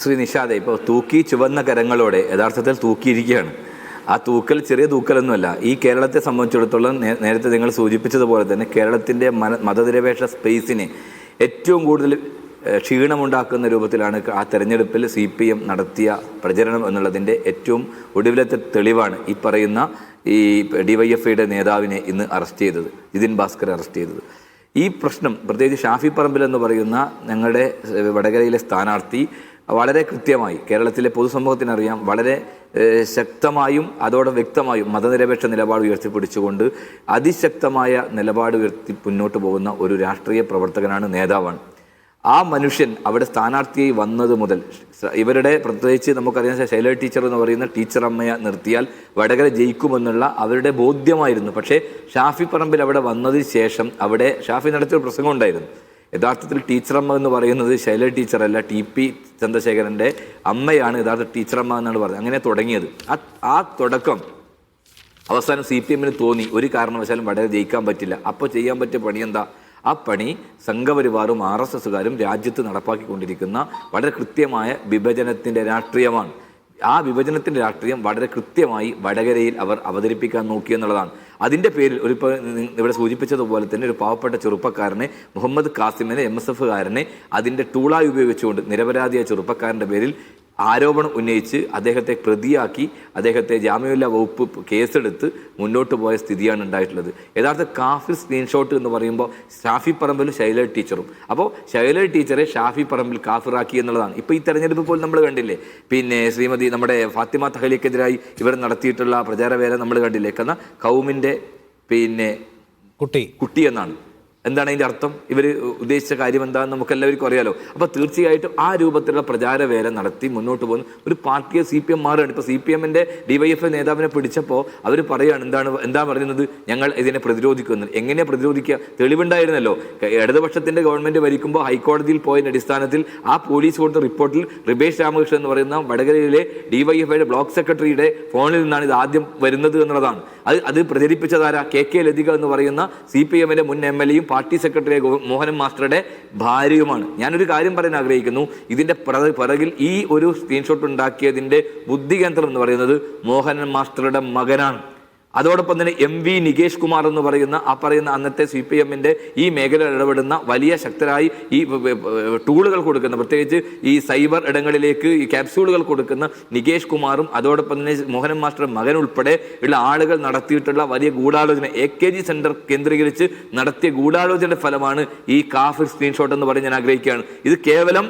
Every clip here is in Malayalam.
ശ്രീ നിഷാദെ, ഇപ്പോൾ തൂക്കി ചുവന്ന കരങ്ങളോടെ യഥാർത്ഥത്തിൽ തൂക്കിയിരിക്കുകയാണ്. ആ തൂക്കൽ ചെറിയ തൂക്കലൊന്നുമല്ല. ഈ കേരളത്തെ സംബന്ധിച്ചിടത്തോളം നേരത്തെ നിങ്ങൾ സൂചിപ്പിച്ചതുപോലെ തന്നെ കേരളത്തിൻ്റെ മതനിരപേക്ഷ സ്പേസിനെ ഏറ്റവും കൂടുതൽ ക്ഷീണമുണ്ടാക്കുന്ന രൂപത്തിലാണ് ആ തെരഞ്ഞെടുപ്പിൽ CPM നടത്തിയ പ്രചരണം എന്നുള്ളതിൻ്റെ ഏറ്റവും ഒടുവിലത്തെ തെളിവാണ് ഈ പറയുന്ന ഈ DYFIയുടെ നേതാവിനെ ഇന്ന് അറസ്റ്റ് ചെയ്തത്, ജിതിൻ ഭാസ്കർ അറസ്റ്റ് ചെയ്തത്. ഈ പ്രശ്നം പ്രത്യേകിച്ച് ഷാഫി പറമ്പിൽ എന്ന് പറയുന്ന ഞങ്ങളുടെ വടകരയിലെ സ്ഥാനാർത്ഥി വളരെ കൃത്യമായി കേരളത്തിലെ പൊതുസമൂഹത്തിനറിയാം, വളരെ ശക്തമായും അതോടെ വ്യക്തമായും മതനിരപേക്ഷ നിലപാട് ഉയർത്തിപ്പിടിച്ചുകൊണ്ട് അതിശക്തമായ നിലപാട് ഉയർത്തി മുന്നോട്ട് പോകുന്ന ഒരു രാഷ്ട്രീയ പ്രവർത്തകനാണ്, നേതാവാണ്. ആ മനുഷ്യൻ അവിടെ സ്ഥാനാർത്ഥിയായി വന്നത് മുതൽ ഇവരുടെ പ്രത്യേകിച്ച് നമുക്കറിയാം ശൈല ടീച്ചർ എന്ന് പറയുന്ന ടീച്ചർ അമ്മയെ നിർത്തിയാൽ വടകര ജയിക്കുമെന്നുള്ള അവരുടെ ബോധ്യമായിരുന്നു. പക്ഷേ ഷാഫി പറമ്പിൽ അവിടെ വന്നതിന് ശേഷം അവിടെ ഷാഫി നടത്തിയൊരു പ്രസംഗം ഉണ്ടായിരുന്നു. യഥാർത്ഥത്തിൽ ടീച്ചറമ്മ എന്ന് പറയുന്നത് ശൈല ടീച്ചറല്ല, TP ചന്ദ്രശേഖരൻ്റെ അമ്മയാണ് യഥാർത്ഥ ടീച്ചറമ്മ എന്നാണ് പറഞ്ഞത്. അങ്ങനെ തുടങ്ങിയത്. ആ തുടക്കം അവസാനം CPMന് തോന്നി ഒരു കാരണവശാലും വടകര ജയിക്കാൻ പറ്റില്ല. അപ്പോൾ ചെയ്യാൻ പറ്റിയ പണി എന്താ? ആ പണി സംഘപരിവാറും RSSകാരും രാജ്യത്ത് നടപ്പാക്കിക്കൊണ്ടിരിക്കുന്ന വളരെ കൃത്യമായ വിഭജനത്തിൻ്റെ രാഷ്ട്രീയമാണ്. ആ വിഭജനത്തിൻ്റെ രാഷ്ട്രീയം വളരെ കൃത്യമായി വടകരയിൽ അവർ അവതരിപ്പിക്കാൻ നോക്കി എന്നുള്ളതാണ്. അതിൻ്റെ പേരിൽ ഇവിടെ സൂചിപ്പിച്ചതുപോലെ തന്നെ ഒരു പാവപ്പെട്ട ചെറുപ്പക്കാരനെ, മുഹമ്മദ് കാസിമിനെ, MSFകാരനെ അതിൻ്റെ ടൂളായി ഉപയോഗിച്ചുകൊണ്ട് നിരപരാധിയായ ചെറുപ്പക്കാരൻ്റെ പേരിൽ ആരോപണം ഉന്നയിച്ച് അദ്ദേഹത്തെ പ്രതിയാക്കി അദ്ദേഹത്തെ ജാമ്യമില്ലാ വകുപ്പ് കേസെടുത്ത് മുന്നോട്ട് പോയ സ്ഥിതിയാണ് ഉണ്ടായിട്ടുള്ളത്. യഥാർത്ഥ കാഫിർ സ്ക്രീൻഷോട്ട് എന്ന് പറയുമ്പോൾ ഷാഫി പറമ്പിലും ശൈല ടീച്ചറും, അപ്പോൾ ശൈല ടീച്ചറെ ഷാഫി പറമ്പിൽ കാഫിറാക്കി എന്നുള്ളതാണ്. ഇപ്പോൾ ഈ തെരഞ്ഞെടുപ്പ് പോലും നമ്മൾ കണ്ടില്ലേ, പിന്നെ ശ്രീമതി നമ്മുടെ ഫാത്തിമ തഹലിക്കെതിരായി ഇവർ നടത്തിയിട്ടുള്ള പ്രചാരവേല നമ്മൾ കണ്ടില്ലേ. കാരണം കൗമിൻ്റെ പിന്നെ കുട്ടി എന്നാണ്. എന്താണ് അതിൻ്റെ അർത്ഥം? ഇവർ ഉദ്ദേശിച്ച കാര്യം എന്താണെന്ന് നമുക്ക് എല്ലാവർക്കും അറിയാലോ. അപ്പോൾ തീർച്ചയായിട്ടും ആ രൂപത്തിലുള്ള പ്രചാരവേല നടത്തി മുന്നോട്ട് പോകുന്ന ഒരു പാർട്ടിയെ CPM മാറുകയാണ്. ഇപ്പോൾ CPMൻ്റെ DYFI നേതാവിനെ പിടിച്ചപ്പോൾ അവർ പറയുകയാണ് എന്താ പറയുന്നത്, ഞങ്ങൾ ഇതിനെ പ്രതിരോധിക്കുന്നത്. എങ്ങനെയാണ് പ്രതിരോധിക്കുക? തെളിവുണ്ടായിരുന്നല്ലോ. ഇടതുപക്ഷത്തിൻ്റെ ഗവൺമെൻറ് ഭരിക്കുമ്പോൾ ഹൈക്കോടതിയിൽ പോയതിൻ്റെ അടിസ്ഥാനത്തിൽ ആ പോലീസ് കൊടുത്ത റിപ്പോർട്ടിൽ റിബേഷ് രാമകൃഷ്ണൻ എന്ന് പറയുന്ന വടകരയിലെ DYFIയുടെ ബ്ലോക്ക് സെക്രട്ടറിയുടെ ഫോണിൽ നിന്നാണ് ഇത് ആദ്യം വരുന്നത് എന്നുള്ളതാണ്. അത് പ്രചരിപ്പിച്ചതാരാ? KK ലതിക എന്ന് പറയുന്ന CPMൻ്റെ മുൻ MLAയും പാർട്ടി സെക്രട്ടറി മോഹനൻ മാസ്റ്ററുടെ ഭാര്യയുമാണ്. ഞാനൊരു കാര്യം പറയാൻ ആഗ്രഹിക്കുന്നു. ഇതിൻ്റെ പിറകിൽ ഈ ഒരു സ്ക്രീൻഷോട്ട് ഉണ്ടാക്കിയതിൻ്റെ ബുദ്ധികേന്ദ്രം എന്ന് പറയുന്നത് മോഹനൻ മാസ്റ്ററുടെ മകനാണ്. അതോടൊപ്പം തന്നെ MV നികേഷ് കുമാർ എന്ന് പറയുന്ന അന്നത്തെ CPMൻ്റെ ഈ മേഖലയിൽ ഇടപെടുന്ന വലിയ ശക്തരായി ഈ ടൂളുകൾ കൊടുക്കുന്ന, പ്രത്യേകിച്ച് ഈ സൈബർ ഇടങ്ങളിലേക്ക് ഈ ക്യാപ്സ്യൂളുകൾ കൊടുക്കുന്ന നികേഷ് കുമാറും അതോടൊപ്പം തന്നെ മോഹനൻ മാസ്റ്റർ മകൻ ഉൾപ്പെടെ ഉള്ള ആളുകൾ നടത്തിയിട്ടുള്ള വലിയ ഗൂഢാലോചന, AKG സെന്റർ കേന്ദ്രീകരിച്ച് നടത്തിയ ഗൂഢാലോചനയുടെ ഫലമാണ് ഈ കാഫിർ സ്ക്രീൻഷോട്ട് എന്ന് പറഞ്ഞ് ഞാൻ ആഗ്രഹിക്കുകയാണ്. ഇത് കേവലം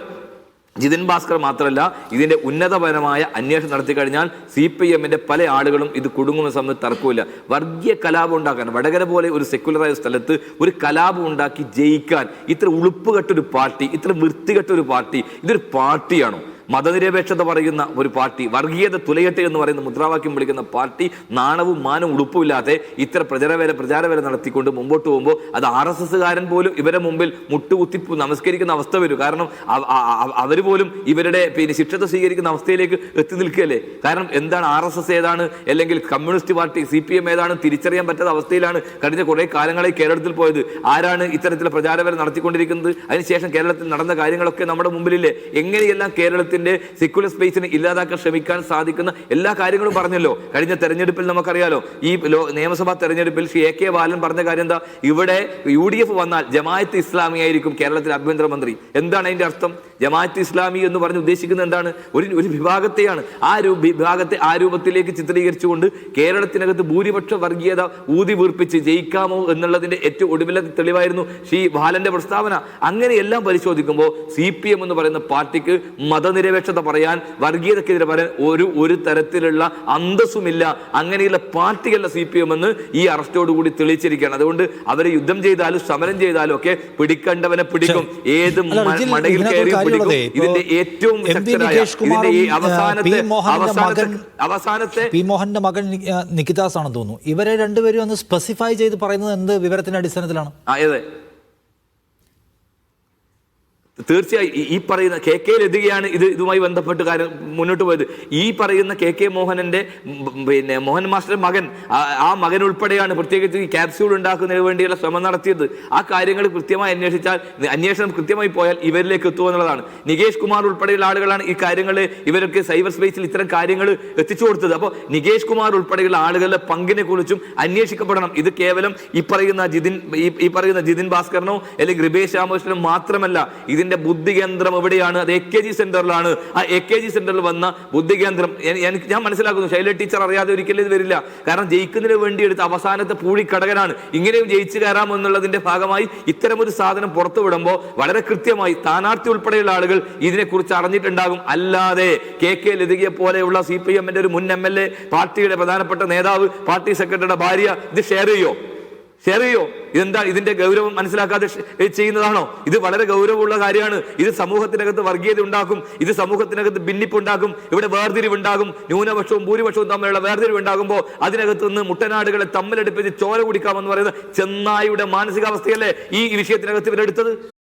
ജിതിൻ ഭാസ്കർ മാത്രമല്ല, ഇതിൻ്റെ ഉന്നതപരമായ അന്വേഷണം നടത്തി കഴിഞ്ഞാൽ CPMൻ്റെ പല ആളുകളും ഇത് കുടുങ്ങുമെന്ന സമയത്ത് തർക്കമില്ല. വർഗീയ കലാപം ഉണ്ടാക്കാൻ വടകര പോലെ ഒരു സെക്യുലറായ സ്ഥലത്ത് ഒരു കലാപം ഉണ്ടാക്കി ജയിക്കാൻ ഇത്ര ഉളുപ്പുകെട്ടൊരു പാർട്ടി, ഇത്ര വൃത്തികെട്ടൊരു പാർട്ടി, ഇതൊരു പാർട്ടിയാണോ? മതനിരപേക്ഷത പറയുന്ന ഒരു പാർട്ടി, വർഗീയത തുലയട്ടെ എന്ന് പറയുന്ന മുദ്രാവാക്യം വിളിക്കുന്ന പാർട്ടി നാണവും മാനവും ഉളുപ്പുമില്ലാതെ ഇത്ര പ്രചാരവേല നടത്തിക്കൊണ്ട് മുമ്പോട്ട് പോകുമ്പോൾ അത് RSSകാരൻ പോലും ഇവരെ മുമ്പിൽ മുട്ടുകുത്തി നമസ്കരിക്കുന്ന അവസ്ഥ വരും. കാരണം അവർ പോലും ഇവരുടെ ശിക്ഷത സ്വീകരിക്കുന്ന അവസ്ഥയിലേക്ക് എത്തി നിൽക്കുകയല്ലേ. കാരണം എന്താണ് RSS ഏതാണ്, അല്ലെങ്കിൽ കമ്മ്യൂണിസ്റ്റ് പാർട്ടി CPM ഏതാണ് തിരിച്ചറിയാൻ പറ്റാത്ത അവസ്ഥയിലാണ് കഴിഞ്ഞ കുറേ കാലങ്ങളായി കേരളത്തിൽ പോയത്. ആരാണ് ഇത്തരത്തിലുള്ള പ്രചാരവേല നടത്തിക്കൊണ്ടിരിക്കുന്നത്? അതിനുശേഷം കേരളത്തിൽ നടന്ന കാര്യങ്ങളൊക്കെ നമ്മുടെ മുമ്പിലില്ലേ. എങ്ങനെയെല്ലാം കേരളത്തിൽ സെക്യുലർ സ്പേസിനെ ഇല്ലാതാക്കാൻ ശ്രമിക്കാൻ സാധിക്കുന്ന എല്ലാ കാര്യങ്ങളും പറഞ്ഞല്ലോ. കഴിഞ്ഞ തെരഞ്ഞെടുപ്പിൽ നമുക്കറിയാലോ, ഈ നിയമസഭാ തെരഞ്ഞെടുപ്പിൽ AK ബാലൻ പറഞ്ഞ കാര്യം എന്താ? ഇവിടെ UDF വന്നാൽ ജമാഅത്ത് ഇസ്ലാമി ആയിരിക്കും കേരളത്തിലെ ആഭ്യന്തരമന്ത്രി. എന്താണ് അതിന്റെ അർത്ഥം? ജമാഅത്ത് ഇസ്ലാമി എന്ന് പറഞ്ഞ് ഉദ്ദേശിക്കുന്നത് എന്താണ്? ഒരു വിഭാഗത്തെയാണ്. വിഭാഗത്തെ ആ രൂപത്തിലേക്ക് ചിത്രീകരിച്ചുകൊണ്ട് കേരളത്തിനകത്ത് ഭൂരിപക്ഷ വർഗീയത ഊതി വീർപ്പിച്ച് ജയിക്കാമോ എന്നുള്ളതിന്റെ ഏറ്റവും ഒടുവിലത്തെ തെളിവായിരുന്നു ശ്രീ ബാലന്റെ പ്രസ്താവന. അങ്ങനെയെല്ലാം പരിശോധിക്കുമ്പോൾ CPM എന്ന് പറയുന്ന പാർട്ടിക്ക് മതനിരപേക്ഷത പറയാൻ, വർഗീയതക്കെതിരെ പറയാൻ ഒരു തരത്തിലുള്ള അന്തസ്സുമില്ല. അങ്ങനെയുള്ള പാർട്ടിയല്ല CPM എന്ന് ഈ അറസ്റ്റോടുകൂടി തെളിയിച്ചിരിക്കുകയാണ്. അതുകൊണ്ട് അവരെ യുദ്ധം ചെയ്താലും സമരം ചെയ്താലും ഒക്കെ പിടിക്കേണ്ടവനെ പിടിക്കും, ഏത് മടയിൽ കയറി പിടിക്കും. ഇതിന്റെ ഏറ്റവും അവസാനത്തെ P. മോഹന്റെ മകൻ നികിതാസ് ആണെന്ന് തോന്നുന്നു. ഇവരെ രണ്ടുപേരും ഒന്ന് സ്പെസിഫൈ ചെയ്ത് പറയുന്നത് എന്ത് വിവരത്തിന്റെ അടിസ്ഥാനത്തിലാണ്? തീർച്ചയായും ഈ പറയുന്ന കെ ലതികയാണ് ഇതുമായി ബന്ധപ്പെട്ട് കാര്യം മുന്നോട്ട് പോയത്. ഈ പറയുന്ന കെ മോഹനന്റെ പിന്നെ മോഹൻ മാസ്റ്റർ മകൻ, ആ മകൻ ഉൾപ്പെടെയാണ് പ്രത്യേകിച്ച് ഈ ക്യാപ്സ്യൂൾ ഉണ്ടാക്കുന്നതിന് വേണ്ടിയുള്ള ശ്രമം നടത്തിയത്. ആ കാര്യങ്ങൾ കൃത്യമായി അന്വേഷിച്ചാൽ, അന്വേഷണം കൃത്യമായി പോയാൽ ഇവരിലേക്ക് എത്തുമെന്നുള്ളതാണ്. നികേഷ് കുമാർ ഉൾപ്പെടെയുള്ള ആളുകളാണ് ഈ കാര്യങ്ങൾ ഇവർക്ക് സൈബർ സ്പേസിൽ ഇത്തരം കാര്യങ്ങൾ എത്തിച്ചു കൊടുത്തത്. അപ്പോൾ നികേഷ് കുമാർ ഉൾപ്പെടെയുള്ള ആളുകളുടെ പങ്കിനെ കുറിച്ചും അന്വേഷിക്കപ്പെടണം. ഇത് കേവലം ഈ പറയുന്ന ജിതിൻ ഭാസ്കറിനോ അല്ലെങ്കിൽ കൃപേഷ് രാമകൃഷ്ണനോ മാത്രമല്ല. ഇതിന്റെ ബുദ്ധി കേന്ദ്രം എവിടെയാണ്? അത് AKG സെന്ററിലാണ്. ആ AKG സെന്ററിൽ വന്ന ബുദ്ധി കേന്ദ്രം ഞാൻ മനസ്സിലാക്കുന്നു. ശൈല ടീച്ചർ അറിയാതെ ഒരിക്കലും ഇത് വരില്ല. കാരണം ജയിക്കുന്നതിന് വേണ്ടി എടുത്ത അവസാനത്തെ പൂഴിക്കടകനാണ്. ഇങ്ങനെയും ജയിച്ചു കയറാം എന്നുള്ളതിന്റെ ഭാഗമായി ഇത്തരമൊരു സാധനം പുറത്തുവിടുമ്പോൾ വളരെ കൃത്യമായി സ്ഥാനാർത്ഥി ഉൾപ്പെടെയുള്ള ആളുകൾ ഇതിനെക്കുറിച്ച് അറിഞ്ഞിട്ടുണ്ടാകും. അല്ലാതെ കെ ലതികയെ പോലെയുള്ള CPM-ന്റെ ഒരു മുൻ MLA, പാർട്ടിയുടെ പ്രധാനപ്പെട്ട നേതാവ്, പാർട്ടി സെക്രട്ടറിയുടെ ഭാര്യ ഇത് ഷെയർ ചെയ്യോ? ഇതെന്താ? ഇതിന്റെ ഗൗരവം മനസ്സിലാക്കാതെ ചെയ്യുന്നതാണോ? ഇത് വളരെ ഗൗരവമുള്ള കാര്യമാണ്. ഇത് സമൂഹത്തിനകത്ത് വർഗീയത ഉണ്ടാക്കും. ഇത് സമൂഹത്തിനകത്ത് ഭിന്നിപ്പുണ്ടാക്കും. ഇവിടെ വേർതിരിവുണ്ടാകും. ന്യൂനപക്ഷവും ഭൂരിപക്ഷവും തമ്മിലുള്ള വേർതിരിവുണ്ടാകുമ്പോൾ അതിനകത്ത് നിന്ന് മുട്ടനാടുകളെ തമ്മിലെടുപ്പിച്ച് ചോര കുടിക്കാമെന്ന് പറയുന്ന ചെന്നായുടെ മാനസികാവസ്ഥയല്ലേ ഈ വിഷയത്തിനകത്ത് ഇവരെടുത്തത്?